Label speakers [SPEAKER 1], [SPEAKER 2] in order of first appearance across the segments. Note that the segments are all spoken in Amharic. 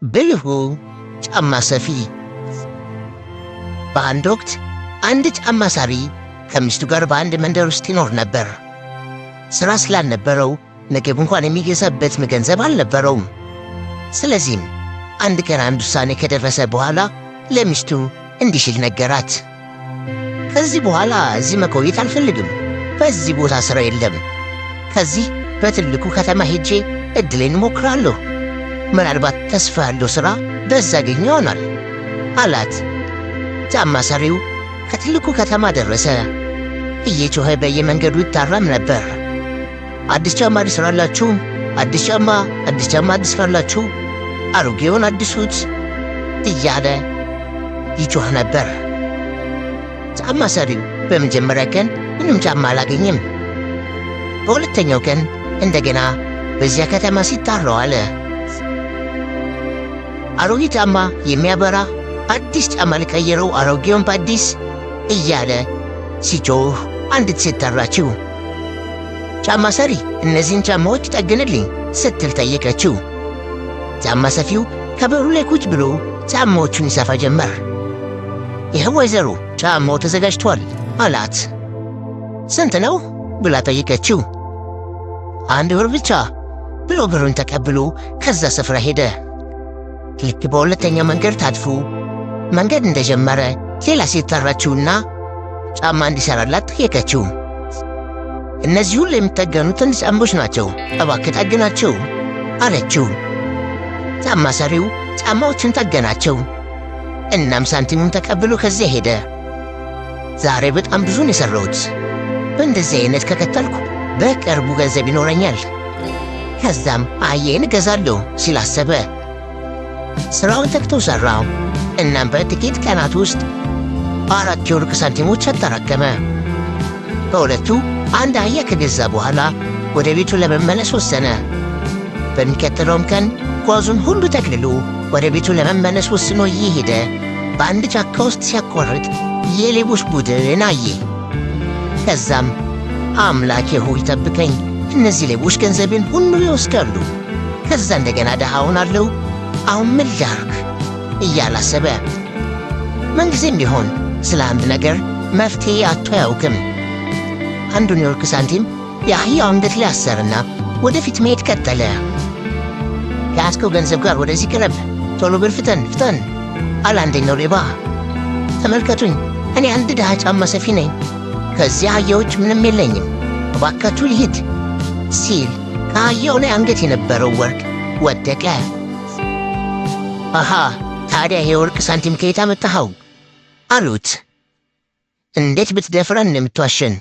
[SPEAKER 1] ብልሁ ጫማ ሰፊ። በአንድ ወቅት አንድ ጫማ ሰሪ ከሚስቱ ጋር በአንድ መንደር ውስጥ ይኖር ነበር። ሥራ ስላልነበረው ምግብ እንኳን የሚገዛበት ገንዘብ አልነበረውም። ስለዚህም አንድ ቀን አንድ ውሳኔ ከደረሰ በኋላ ለሚስቱ እንዲህ ሲል ነገራት። ከዚህ በኋላ እዚህ መቆየት አልፈልግም። በዚህ ቦታ ሥራ የለም። ከዚህ በትልቁ ከተማ ሄጄ ዕድሌን እሞክራለሁ። ምናልባት ተስፋ ያለው ሥራ በዛ አገኝ ይሆናል አላት። ጫማ ሰሪው ከትልቁ ከተማ ደረሰ። እየጮኸ በየመንገዱ ይታረም ነበር። አዲስ ጫማ ልስራላችሁ፣ አዲስ ጫማ፣ አዲስ ጫማ ልስራላችሁ፣ አሮጌውን አዲሱት እያለ ይጮህ ነበር። ጫማ ሰሪው በመጀመሪያ ቀን ምንም ጫማ አላገኘም። በሁለተኛው ቀን እንደገና በዚያ ከተማ ሲጣራው አለ። አሮጌ ጫማ የሚያበራ አዲስ ጫማ ልቀይረው፣ አሮጌውን በአዲስ እያለ ሲጮህ አንዲት ሴት ጠራችው። ጫማ ሰሪ እነዚህን ጫማዎች ጠግንልኝ ስትል ጠየቀችው። ጫማ ሰፊው ከበሩ ላይ ቁጭ ብሎ ጫማዎቹን ይሰፋ ጀመር። ይኸው ወይዘሮ ጫማው ተዘጋጅቷል አላት። ስንት ነው ብላ ጠየቀችው። 1 ብር ብቻ ብሎ ብሩን ተቀብሎ ከዛ ስፍራ ሄደ። ልክ በሁለተኛው መንገድ ታጥፎ መንገድ እንደጀመረ ሌላ ሴት ጠራችውና ጫማ እንዲሰራላት ጠየቀችው። እነዚህ ሁሉ የሚጠገኑትን ጫማዎች ናቸው፣ እባክህ ጠግናቸው አለችው። ጫማ ሰሪው ጫማዎችን ጠገናቸው። እናም ሳንቲሙን ተቀብሎ ከዚያ ሄደ። ዛሬ በጣም ብዙ ነው የሠራሁት። በእንደዚህ አይነት ከቀጠልኩ በቅርቡ ገንዘብ ይኖረኛል። ከዛም አህያዬን እገዛለሁ ሲል አሰበ። ሥራውን ተግቶ ሠራው። እናም በጥቂት ቀናት ውስጥ 4 የወርቅ ሳንቲሞች አጠራቀመ። በሁለቱ አንድ አህያ ከገዛ በኋላ ወደ ቤቱ ለመመለስ ወሰነ። በሚቀጥለውም ቀን ጓዙን ሁሉ ጠቅልሎ ወደ ቤቱ ለመመለስ ወስኖ እየሄደ በአንድ ጫካ ውስጥ ሲያቋርጥ የሌቦች ቡድን አየ። ከዛም አምላኬ ሆይ ጠብቀኝ፣ እነዚህ ሌቦች ገንዘቤን ሁሉ ይወስዳሉ፣ ከዛ እንደገና ደሃ ሆናለሁ፣ አሁን ምን ላድርግ እያላሰበ ምንጊዜም ቢሆን ስለ አንድ ነገር መፍትሔ አጥቶ አያውቅም። አንዱን የወርቅ ሳንቲም የአህያው አንገት ላይ አሰረና ወደፊት መሄድ ቀጠለ። ከያዝከው ገንዘብ ጋር ወደዚህ ቅረብ፣ ቶሎ ብል፣ ፍጠን ፍጠን አለ አንደኛው ሌባ። ተመልከቱኝ፣ እኔ አንድ ድሃ ጫማ ሰፊ ነኝ። ከዚህ አህያዎች ምንም የለኝም፣ እባካችሁ ልሂድ ሲል ከአህያው ላይ አንገት የነበረው ወርቅ ወደቀ። አሃ ታዲያ ይሄ ወርቅ ሳንቲም ከየት አመጣኸው አሉት። እንዴት ብትደፍረን እንደምትዋሸን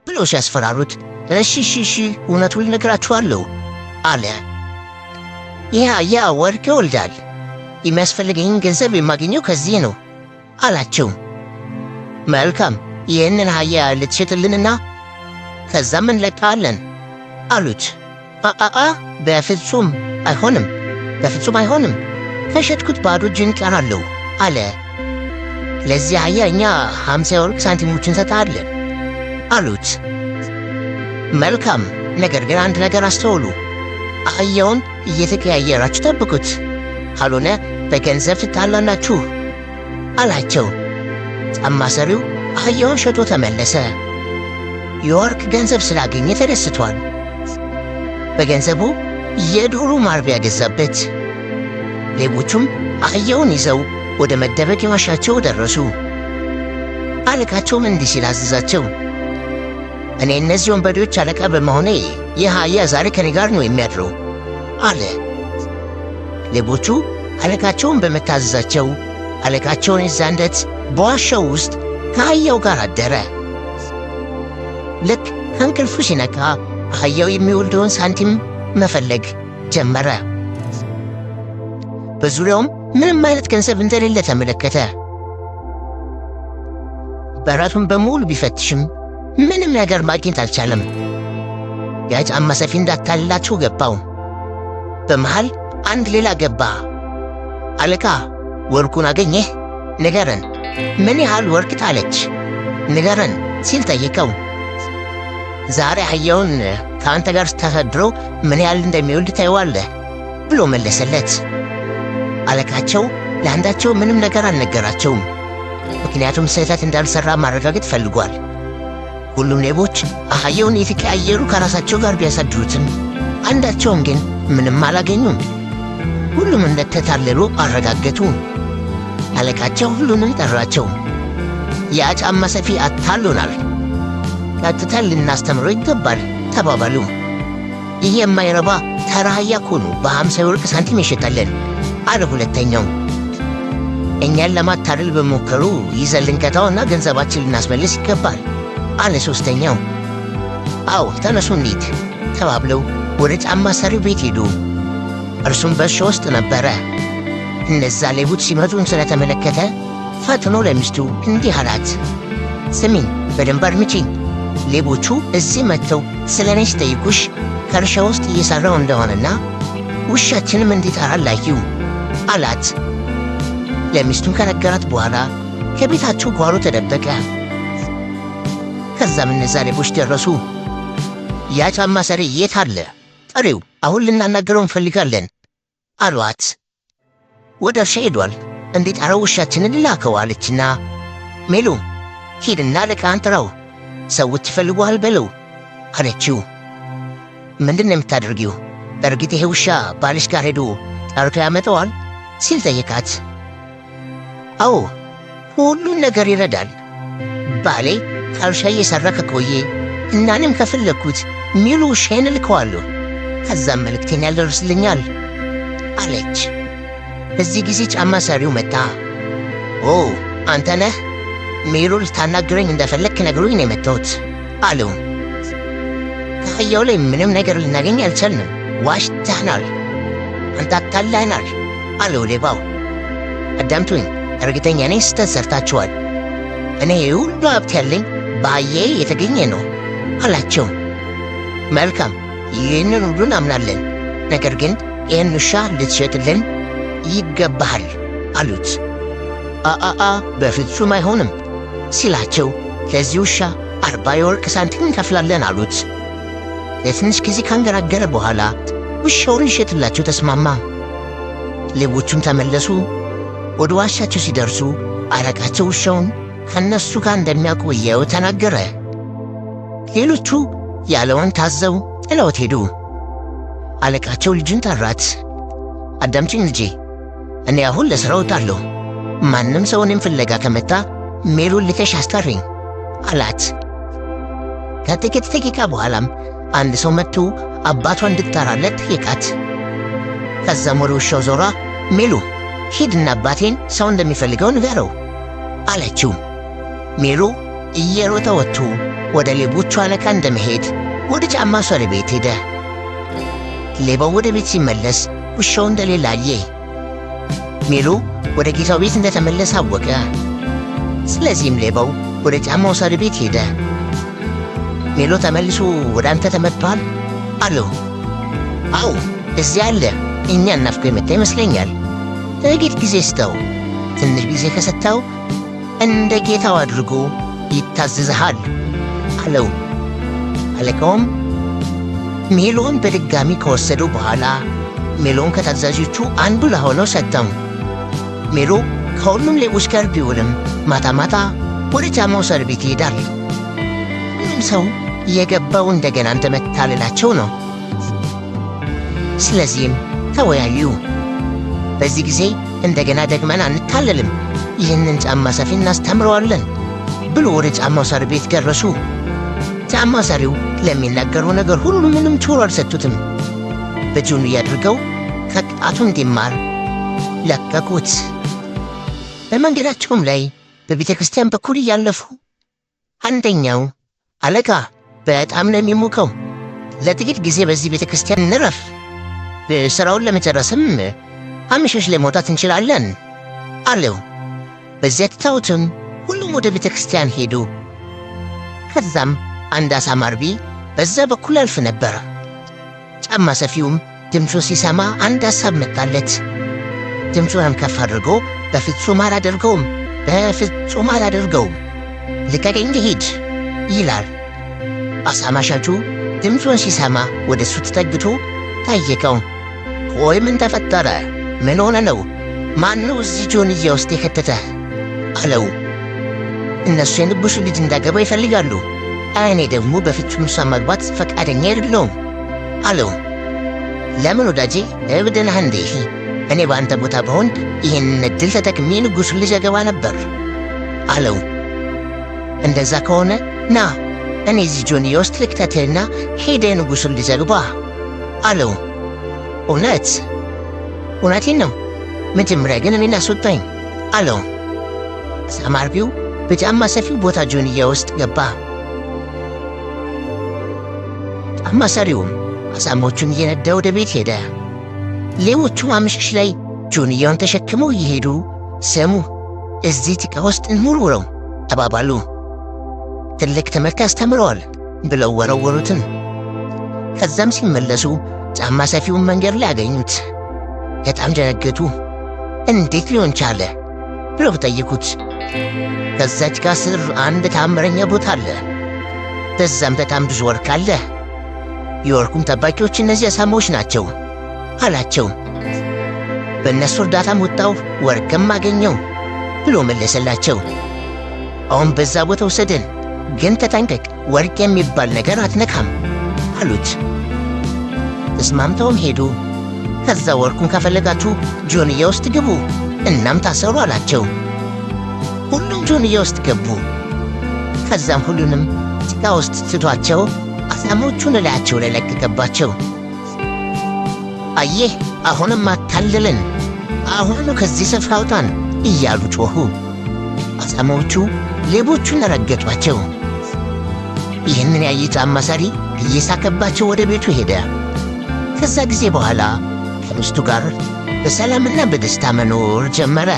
[SPEAKER 1] ብሎ ሲያስፈራሩት፣ እሺ እውነቱን ልነግራችኋለሁ አለ። ይህ አህያ ወርቅ ይወልዳል፣ የሚያስፈልገኝን ገንዘብ የማገኘው ከዚህ ነው አላቸው። መልካም፣ ይህንን አህያ ልትሸጥልንና ከዛም እንለቃለን አሉት። በፍጹም አይሆንም፣ በፍጹም አይሆንም፣ ከሸጥኩት ባዶ እጄን እቀራለሁ አለ። ለዚህ አህያ እኛ 50 የወርቅ ሳንቲሞችን እንሰጥሃለን አሉት። መልካም፣ ነገር ግን አንድ ነገር አስተውሉ፣ አህያውን እየተቀያየራችሁ ጠብቁት፣ ካልሆነ በገንዘብ ትጣላላችሁ አላቸው። ጫማ ሰሪው አህያውን ሸጦ ተመለሰ። የወርቅ ገንዘብ ስላገኘ ተደስቷል። በገንዘቡ የዶሮ ማርቢያ ገዛበት። ሌቦቹም አህያውን ይዘው ወደ መደበቂያ ዋሻቸው ደረሱ። አለቃቸውም እንዲህ ሲል አዘዛቸው፣ እኔ እነዚህ ወንበዴዎች አለቃ በመሆኔ ይህ አህያ ዛሬ ከኔ ጋር ነው የሚያድረው አለ። ሌቦቹ አለቃቸውን በመታዘዛቸው አለቃቸውን የዛንደት በዋሻው ውስጥ ከአህያው ጋር አደረ። ልክ ከእንቅልፉ ሲነቃ አህያው የሚወልደውን ሳንቲም መፈለግ ጀመረ። በዙሪያውም ምንም አይነት ገንዘብ እንደሌለ ተመለከተ። በራቱን በሙሉ ቢፈትሽም ምንም ነገር ማግኘት አልቻለም። የጫማ ሰፊ እንዳታልላቸው ገባው። በመሃል አንድ ሌላ ገባ። አለቃ ወርቁን አገኘህ? ንገረን፣ ምን ያህል ወርቅ ጣለች? ንገረን ሲል ጠየቀው። ዛሬ አህያውን ከአንተ ጋር ስታሳድረው ምን ያህል እንደሚወልድ ታየዋለህ ብሎ መለሰለት። አለቃቸው ለአንዳቸው ምንም ነገር አልነገራቸውም። ምክንያቱም ስህተት እንዳልሰራ ማረጋገጥ ፈልጓል። ሁሉም ሌቦች አህያውን የተቀያየሩ ከራሳቸው ጋር ቢያሳድሩትም አንዳቸውም ግን ምንም አላገኙም። ሁሉም እንደተታለሉ አረጋገጡ። አለቃቸው ሁሉንም ጠራቸው። ያ ጫማ ሰፊ አታሎናል፣ ቀጥተን ልናስተምረው ይገባል ተባባሉ። ይህ የማይረባ ተራ አህያ እኮ ነው፣ በ50 የወርቅ ሳንቲም ይሸጣለን አለ ሁለተኛው። እኛን ለማታለል በሞከሩ ይዘን ልንቀጣውና ገንዘባችን ልናስመልስ ይገባል አለ ሦስተኛው። አዎ ተነሱ እንሂድ ተባብለው ወደ ጫማ ሰሪው ቤት ሄዱ። እርሱም በእርሻ ውስጥ ነበረ። እነዛ ሌቦች ሲመጡን ስለተመለከተ ፈጥኖ ለሚስቱ እንዲህ አላት፣ ስሚኝ በደንብ አድምጪኝ። ሌቦቹ እዚህ መጥተው ስለ እኔ ሲጠይቁሽ ከእርሻ ውስጥ እየሠራው እንደሆነና ውሻችንም እንዲጠራ ላኪው አላት። ለሚስቱም ከነገራት በኋላ ከቤታቸው ጓሮ ተደበቀ። ከዛም እነዛ ሌቦች ደረሱ። ያ ጫማ ሰሪ የት አለ? ጠሪው፣ አሁን ልናናገረው እንፈልጋለን አሏት። ወደ እርሻ ሄዷል፣ እንዲጠራው ውሻችንን ላከው አለችና፣ ሜሉ ሂድና አለቃህን ጥራው፣ ሰዎች ይፈልጉሃል በለው አለችው። ምንድን ነው የምታደርጊው? በእርግጥ ይሄ ውሻ ባልሽ ጋር ሄዶ ጠርቶ ያመጣዋል ሲል ጠየቃት። አዎ ሁሉን ነገር ይረዳል። ባሌ ከእርሻ እየሠራ ከቆየ እናንም ከፈለግኩት ሚሉ ውሻዬን እልከዋለሁ፣ ከዛም መልእክቴን ያደርስልኛል አለች። በዚህ ጊዜ ጫማ ሰሪው መጣ። ኦ አንተ ነህ? ሚሉ ልታናግረኝ እንደፈለግክ ነግሮኝ ነው የመጣሁት አለው። ከአህያው ላይ ምንም ነገር ልናገኝ አልቻልንም፣ ዋሽተህናል፣ አንተ አታለህናል አለው ሌባው። አዳምጡኝ፣ እርግጠኛ ነኝ ስህተት ሰርታችኋል። እኔ ሁሉ ሀብት ያለኝ በአህያዬ የተገኘ ነው አላቸው። መልካም፣ ይህንን ሁሉ እናምናለን፣ ነገር ግን ይህን ውሻ ልትሸጥልን ይገባሃል አሉት። አአአ በፍጹም አይሆንም ሲላቸው፣ ለዚህ ውሻ 40 የወርቅ ሳንቲም እንከፍላለን አሉት። ለትንሽ ጊዜ ካንገራገረ በኋላ ውሻውን ይሸጥላቸው ተስማማ። ሌቦቹም ተመለሱ። ወደ ዋሻቸው ሲደርሱ አለቃቸው ውሻውን ከነሱ ጋር እንደሚያቆየው ተናገረ። ሌሎቹ ያለውን ታዘው ጥለውት ሄዱ። አለቃቸው ልጁን ጠራት። አዳምጪኝ ልጄ፣ እኔ አሁን ለሥራ እወጣለሁ። ማንም ሰው እኔን ፍለጋ ከመጣ ሜሉን ልከሽ አስጠሪኝ አላት። ከጥቂት ደቂቃ በኋላም አንድ ሰው መጥቶ አባቷ እንድትጠራለት ጠየቃት። ከዛም ወደ ውሻው ዞራ ሜሉ ሂድና አባቴን ሰው እንደሚፈልገው ንገረው አለችው። ሜሉ እየሮጠ ወጥቶ ወደ ሌቦቹ አለቃ እንደመሄድ ወደ ጫማ ሰሪ ቤት ሄደ። ሌባው ወደ ቤት ሲመለስ ውሻው እንደሌለ አየ። ሜሉ ወደ ጌታው ቤት እንደተመለሰ አወቀ። ስለዚህም ሌባው ወደ ጫማው ሰሪ ቤት ሄደ። ሜሉ ተመልሶ ወደ አንተ ተመጥቷል አለው። አዎ እዚያ አለ፣ እኛን ናፍቆ የመጣ ይመስለኛል። ጥቂት ጊዜ ስተው፣ ትንሽ ጊዜ ከሰጠው እንደ ጌታው አድርጎ ይታዘዝሃል አለው። አለቃውም ሜሎን በድጋሚ ከወሰዱ በኋላ ሜሎን ከታዛዦቹ አንዱ ለሆነው ሰጠው። ሜሎ ከሁሉም ሌቦች ጋር ቢውልም ማታ ማታ ወደ ጫማው ሰሪ ቤት ይሄዳል። ሁሉም ሰው የገባው እንደገና እንደመታለላቸው ነው። ስለዚህም ተወያዩ። በዚህ ጊዜ እንደገና ደግመን አንታለልም፣ ይህንን ጫማ ሰፊ እናስተምረዋለን ብሎ ወደ ጫማው ሰሪ ቤት ደረሱ። ጫማ ሰሪው ለሚናገረው ነገር ሁሉ ምንም ጆሮ አልሰጡትም። በጆኑ እያድርገው ከቅጣቱ እንዲማር ለቀቁት። በመንገዳቸውም ላይ በቤተ ክርስቲያን በኩል እያለፉ አንደኛው አለቃ በጣም ነው የሚሞቀው፣ ለጥቂት ጊዜ በዚህ ቤተ ክርስቲያን እንረፍ፣ ስራውን ለመጨረስም አመሻሽ ላይ መውጣት እንችላለን አለው። በዚያ ትተውትም ሁሉም ወደ ቤተ ክርስቲያን ሄዱ። ከዛም አንድ አሳማ አርቢ በዛ በኩል አልፍ ነበር። ጫማ ሰፊውም ድምፁን ሲሰማ አንድ ሐሳብ መጣለት። ድምፁንም ከፍ አድርጎ በፍጹም አላደርገውም፣ በፍጹም አላደርገውም፣ ልቀቀኝ ልሂድ ይላል። አሳማ ሻጩ ድምፁን ሲሰማ ወደ እሱ ተጠግቶ ጠየቀው። ቆይ ምን ተፈጠረ? ምን ሆነ ነው? ማነው እዚህ ጆንያ ውስጥ የከተተህ አለው። እነሱ የንጉሡ ልጅ እንዳገባ ይፈልጋሉ፣ እኔ ደግሞ በፍጹም እሷን ማግባት ፈቃደኛ አይደለሁም አለው። ለምን ወዳጄ እብድ ነህ እንዴ? እኔ በአንተ ቦታ በሆን ይህንን ዕድል ተጠቅሜ ንጉሡን ልጅ አገባ ነበር አለው። እንደዛ ከሆነ ና እኔ እዚህ ጆንያ ውስጥ ልክተትህና ሄደህ ንጉሡን ልጅ አግባ አለው። እውነቴን ነው፣ መጀመሪያ ግን እኔን አስወጣኝ አለው። አሳማርቢው በጫማ ሰፊው ቦታ ጆንያ ውስጥ ገባ። ጫማ ሰሪውም አሳሞቹን እየነዳ ወደ ቤት ሄደ። ሌቦቹ አመሻሽ ላይ ጆንያውን ተሸክመው እየሄዱ ስሙ፣ እዚህ ጭቃ ውስጥ እንውርውረው ተባባሉ። ትልቅ ትምህርት ያስተምረዋል ብለው ወረወሩትን። ከዛም ሲመለሱ ጫማ ሰፊውን መንገድ ላይ አገኙት። በጣም ደነገጡ። እንዴት ሊሆን ቻለ ብለው ጠየቁት። ከዛች ጋር ስር አንድ ታምረኛ ቦታ አለ፣ በዛም በጣም ብዙ ወርቅ አለ። የወርቁም ጠባቂዎች እነዚህ አሳማዎች ናቸው አላቸው። በእነሱ እርዳታም ወጣው ወርቅም አገኘው ብሎ መለሰላቸው። አሁን በዛ ቦታ ውሰደን፣ ግን ተጠንቀቅ፣ ወርቅ የሚባል ነገር አትነካም አሉት። ተስማምተውም ሄዱ። ከዛ ወርቁን ከፈለጋችሁ ጆንያ ውስጥ ግቡ እናም ታሰሩ አላቸው። ሁሉም ጆንያ ውስጥ ገቡ። ከዛም ሁሉንም ጭቃ ውስጥ ትቷቸው አሳሞቹን እላያቸው ላይ ለቀቀባቸው። አየህ አሁንም አታለለን፣ አሁኑ ከዚህ ስፍራ አውጣን እያሉ ጮኹ። አሳሞቹ ሌቦቹን ረገጧቸው። ይህንን ያየ ጫማ ሰሪ እየሳቀባቸው ወደ ቤቱ ሄደ። ከዛ ጊዜ በኋላ ከሚስቱ ጋር በሰላምና በደስታ መኖር ጀመረ።